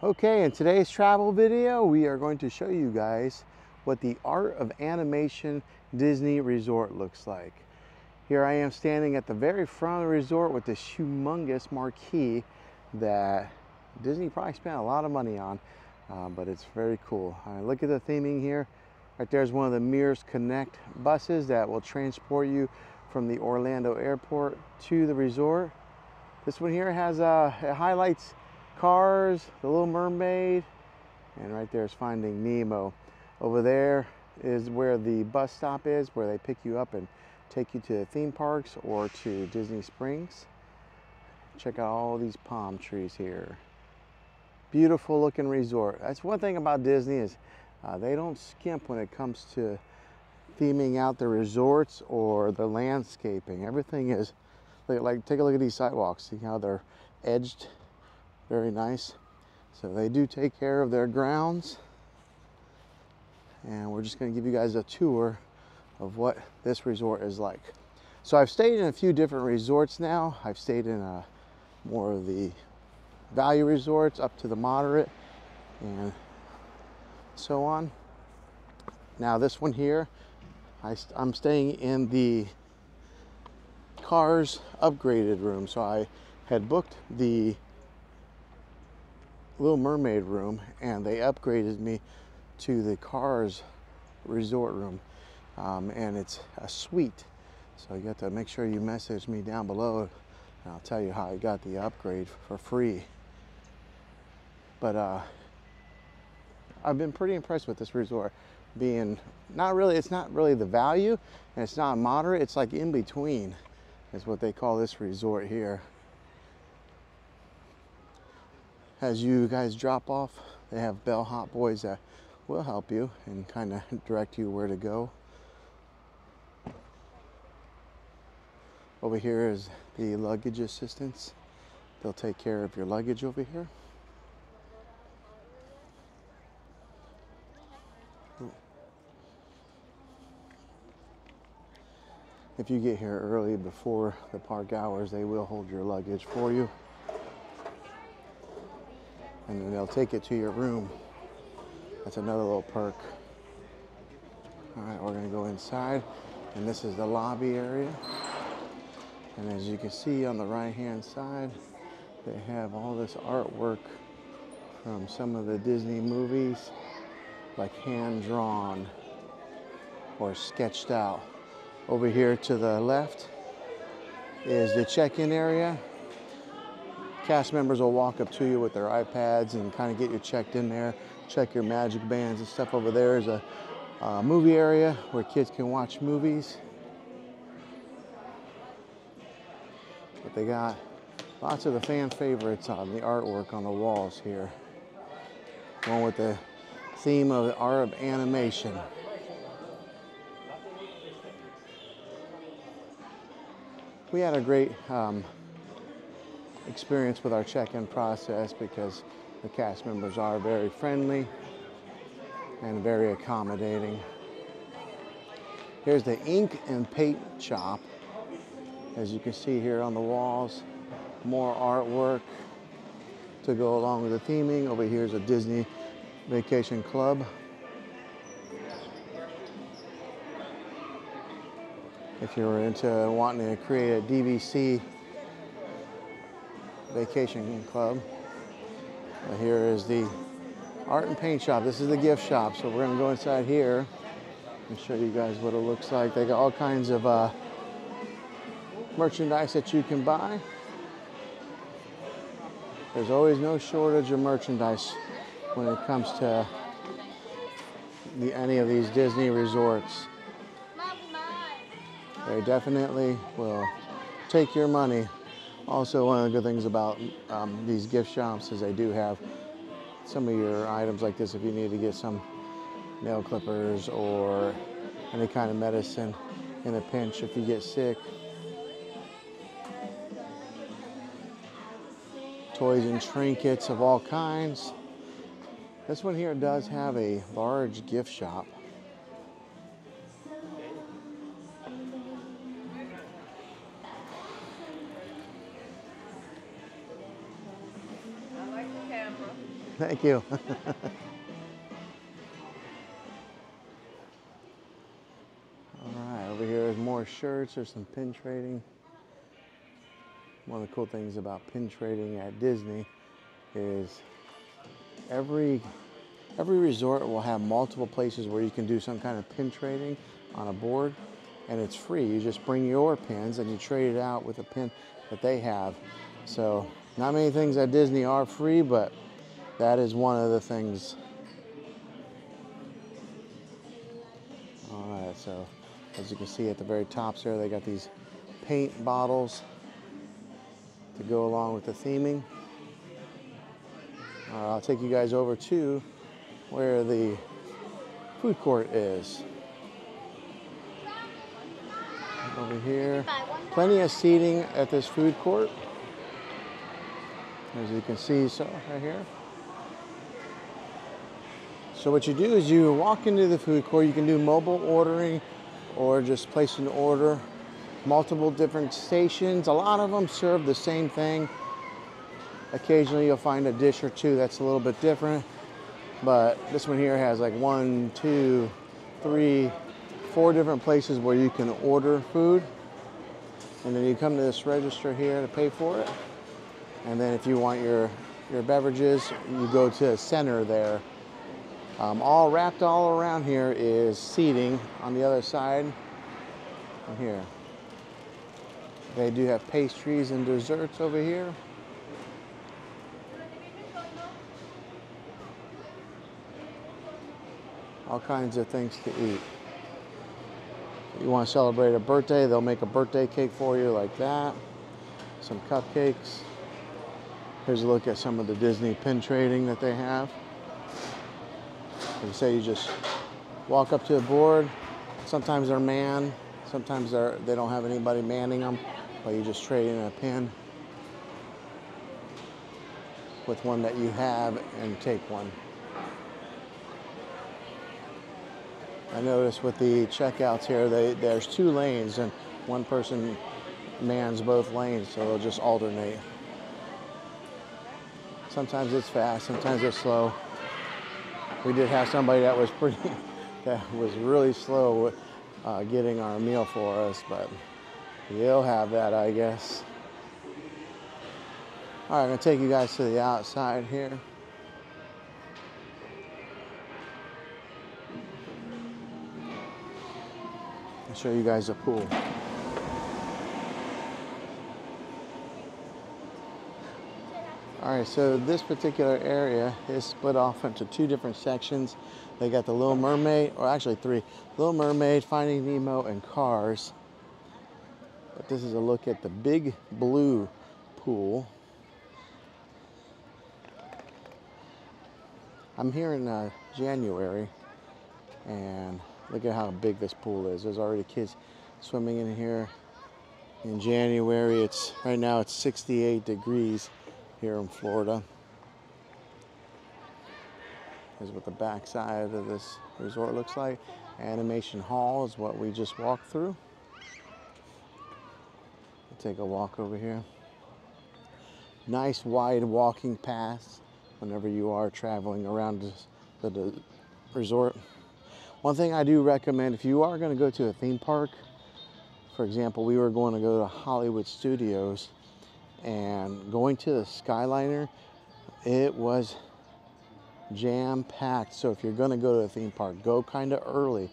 Okay, in today's travel video, we are going to show you guys what the Art of Animation Disney Resort looks like. Here I am standing at the very front of the resort with this humongous marquee that Disney probably spent a lot of money on, but it's very cool. Look at the theming here. Right there's one of the Mears Connect buses that will transport you from the Orlando airport to the resort. This one here has it highlights Cars, The Little Mermaid, and right there is Finding Nemo. Over there is where the bus stop is, where they pick you up and take you to the theme parks or to Disney Springs. Check out all these palm trees here. Beautiful looking resort. That's one thing about Disney is they don't skimp when it comes to theming out the resorts or the landscaping. Everything is like take a look at these sidewalks. See how they're edged? Very nice. So they do take care of their grounds. And we're just going to give you guys a tour of what this resort is like. So I've stayed in a few different resorts now. I've stayed in more of the value resorts up to the moderate and so on. Now this one here, I'm staying in the Cars upgraded room. So I had booked the Little Mermaid room and they upgraded me to the Cars resort room, and it's a suite, so you have to make sure you message me down below and I'll tell you how I got the upgrade for free. But I've been pretty impressed with this resort, being it's not really the value and it's not moderate, it's like in between is what they call this resort here. As you guys drop off, they have bellhop boys that will help you and kind of direct you where to go. Over here is the luggage assistance. They'll take care of your luggage over here. If you get here early before the park hours, they will hold your luggage for you. And then they'll take it to your room. That's another little perk. All right, we're gonna go inside, and this is the lobby area. And as you can see on the right-hand side, they have all this artwork from some of the Disney movies, like hand-drawn or sketched out. Over here to the left is the check-in area. Cast members will walk up to you with their iPads and kind of get you checked in there, check your magic bands and stuff. Over there is a movie area where kids can watch movies. But they got lots of the fan favorites on the artwork on the walls here. One with the theme of the Art of Animation. We had a great experience with our check-in process because the cast members are very friendly and very accommodating. Here's the ink and paint shop. As you can see here on the walls, more artwork to go along with the theming. Over here is a Disney Vacation Club. If you were into wanting to create a DVC Vacation Club. Here is the art and paint shop. This is the gift shop. So we're gonna go inside here and show you guys what it looks like. They got all kinds of merchandise that you can buy. There's always no shortage of merchandise when it comes to any of these Disney resorts. They definitely will take your money. Also, one of the good things about these gift shops is they do have some of your items like this if you need to get some nail clippers or any kind of medicine in a pinch if you get sick. Toys and trinkets of all kinds. This one here does have a large gift shop. Thank you. All right, over here is more shirts. There's some pin trading. One of the cool things about pin trading at Disney is every resort will have multiple places where you can do some kind of pin trading on a board, and it's free. You just bring your pins and you trade it out with a pin that they have. So not many things at Disney are free, but that is one of the things. All right, so as you can see at the very tops there, they got these paint bottles to go along with the theming. I'll take you guys over to where the food court is. Over here, plenty of seating at this food court. As you can see, so right here. So what you do is you walk into the food court. You can do mobile ordering or just place an order. Multiple different stations. A lot of them serve the same thing. Occasionally you'll find a dish or two that's a little bit different. But this one here has like 1, 2, 3, 4 different places where you can order food. And then you come to this register here to pay for it. And then if you want your beverages, you go to the center there. All wrapped all around here is seating on the other side. And here. They do have pastries and desserts over here. All kinds of things to eat. You want to celebrate a birthday, they'll make a birthday cake for you like that. Some cupcakes. Here's a look at some of the Disney pin trading that they have. Like I say, you just walk up to the board. Sometimes they're manned, sometimes they don't have anybody manning them, but you just trade in a pin with one that you have and take one. I noticed with the checkouts here, there's 2 lanes and one person mans both lanes, so they'll just alternate. Sometimes it's fast, sometimes it's slow. We did have somebody that was really slow with getting our meal for us, but they'll have that, I guess. All right, I'm gonna take you guys to the outside here. I'll show you guys a pool. All right, so this particular area is split off into 2 different sections. They got the Little Mermaid, or actually 3, Little Mermaid, Finding Nemo, and Cars. But this is a look at the Big Blue pool. I'm here in January, and look at how big this pool is. There's already kids swimming in here. In January, right now it's 68 degrees here in Florida. Here's what the back side of this resort looks like. Animation Hall is what we just walked through. We'll take a walk over here. Nice wide walking paths whenever you are traveling around the resort. One thing I do recommend, if you are going to go to a theme park, for example, we were going to go to Hollywood Studios, and going to the Skyliner, it was jam-packed. So if you're going to go to a theme park, go kind of early.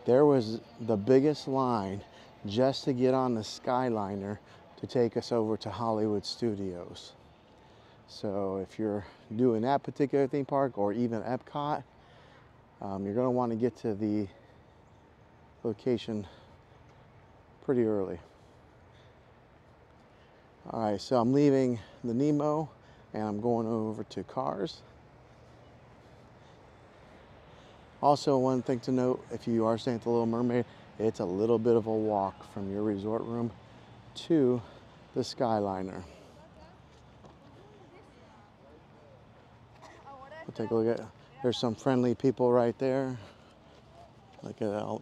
There was the biggest line just to get on the Skyliner to take us over to Hollywood Studios. So if you're doing that particular theme park, or even Epcot, you're going to want to get to the location pretty early. All right, so I'm leaving the Nemo and I'm going over to Cars. Also, one thing to note, if you are staying at the Little Mermaid, it's a little bit of a walk from your resort room to the Skyliner. We'll take a look at, there's some friendly people right there. Look at that.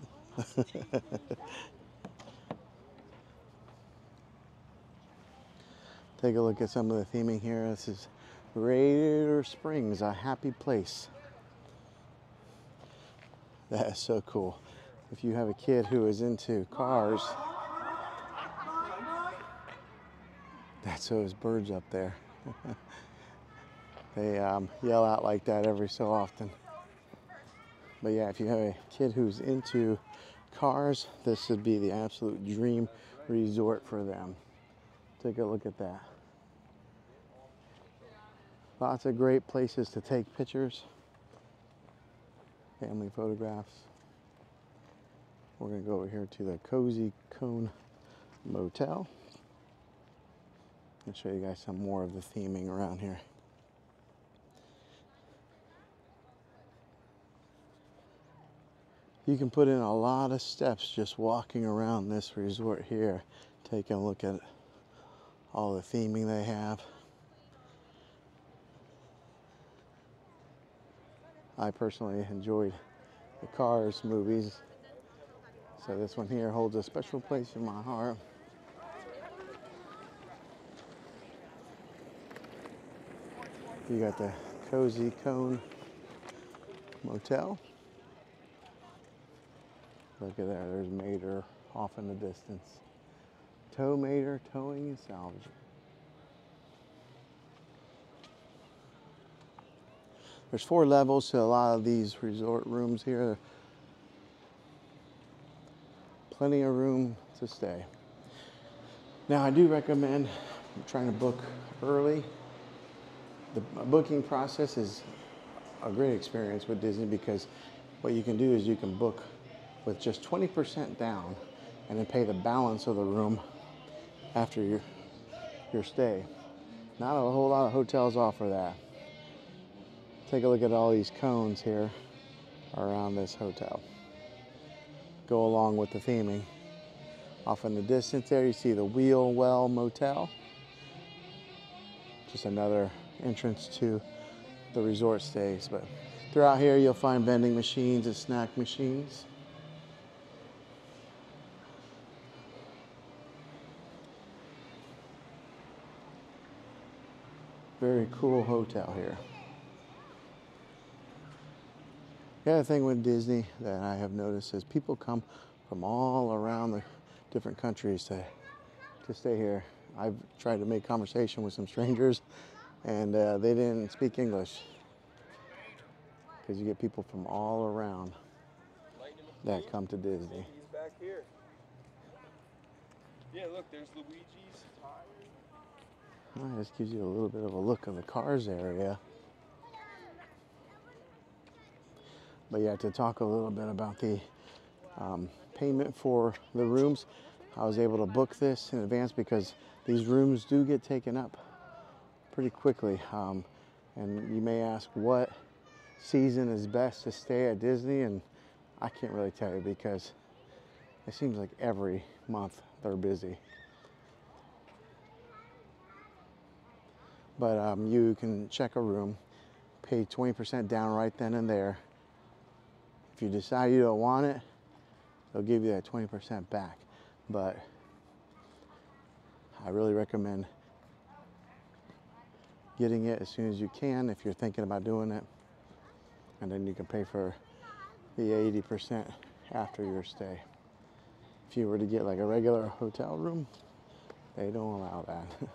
Take a look at some of the theming here. This is Radiator Springs, a happy place. That is so cool. If you have a kid who is into cars, that's those birds up there. They yell out like that every so often. But yeah, if you have a kid who's into cars, this would be the absolute dream resort for them. Take a look at that. Lots of great places to take pictures, family photographs. We're gonna go over here to the Cozy Cone Motel and show you guys some more of the theming around here. You can put in a lot of steps just walking around this resort here, taking a look at all the theming they have. I personally enjoyed the Cars movies, so this one here holds a special place in my heart. You got the Cozy Cone Motel. Look at there, there's Mater off in the distance. Tow Mater, towing and salvaging. There's 4 levels to a lot of these resort rooms here. Plenty of room to stay. Now I do recommend trying to book early. The booking process is a great experience with Disney because what you can do is you can book with just 20% down and then pay the balance of the room after your stay. Not a whole lot of hotels offer that. Take a look at all these cones here around this hotel. Go along with the theming. Off in the distance there you see the Wheel Well Motel. Just another entrance to the resort stays. But throughout here you'll find vending machines and snack machines. Very cool hotel here. The other thing with Disney that I have noticed is people come from all around the different countries to stay here. I've tried to make conversation with some strangers and they didn't speak English because you get people from all around that come to Disney. Back here. Yeah, look, there's Luigi's. Well, this gives you a little bit of a look of the Cars area. But yeah, to talk a little bit about the payment for the rooms, I was able to book this in advance because these rooms do get taken up pretty quickly. And you may ask what season is best to stay at Disney, and I can't really tell you because it seems like every month they're busy. But you can check a room, pay 20% down right then and there. If you decide you don't want it, they'll give you that 20% back. But I really recommend getting it as soon as you can if you're thinking about doing it. And then you can pay for the 80% after your stay. If you were to get like a regular hotel room, they don't allow that.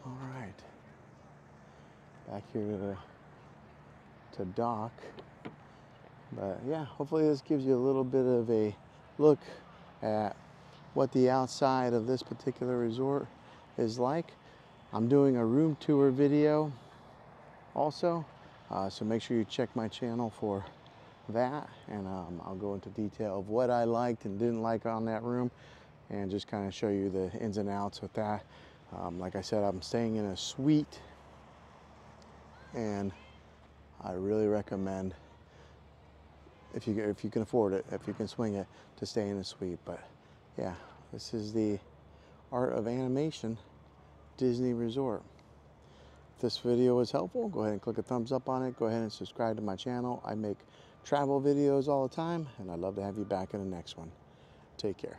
All right. Back here to dock. But yeah, hopefully this gives you a little bit of a look at what the outside of this particular resort is like. I'm doing a room tour video also, so make sure you check my channel for that, and I'll go into detail of what I liked and didn't like on that room and just kind of show you the ins and outs with that. Like I said, I'm staying in a suite, and I really recommend, if you can afford it, if you can swing it, to stay in a suite. But yeah, this is the Art of Animation Disney Resort. If this video was helpful, go ahead and click a thumbs up on it. Go ahead and subscribe to my channel. I make travel videos all the time, and I'd love to have you back in the next one. Take care.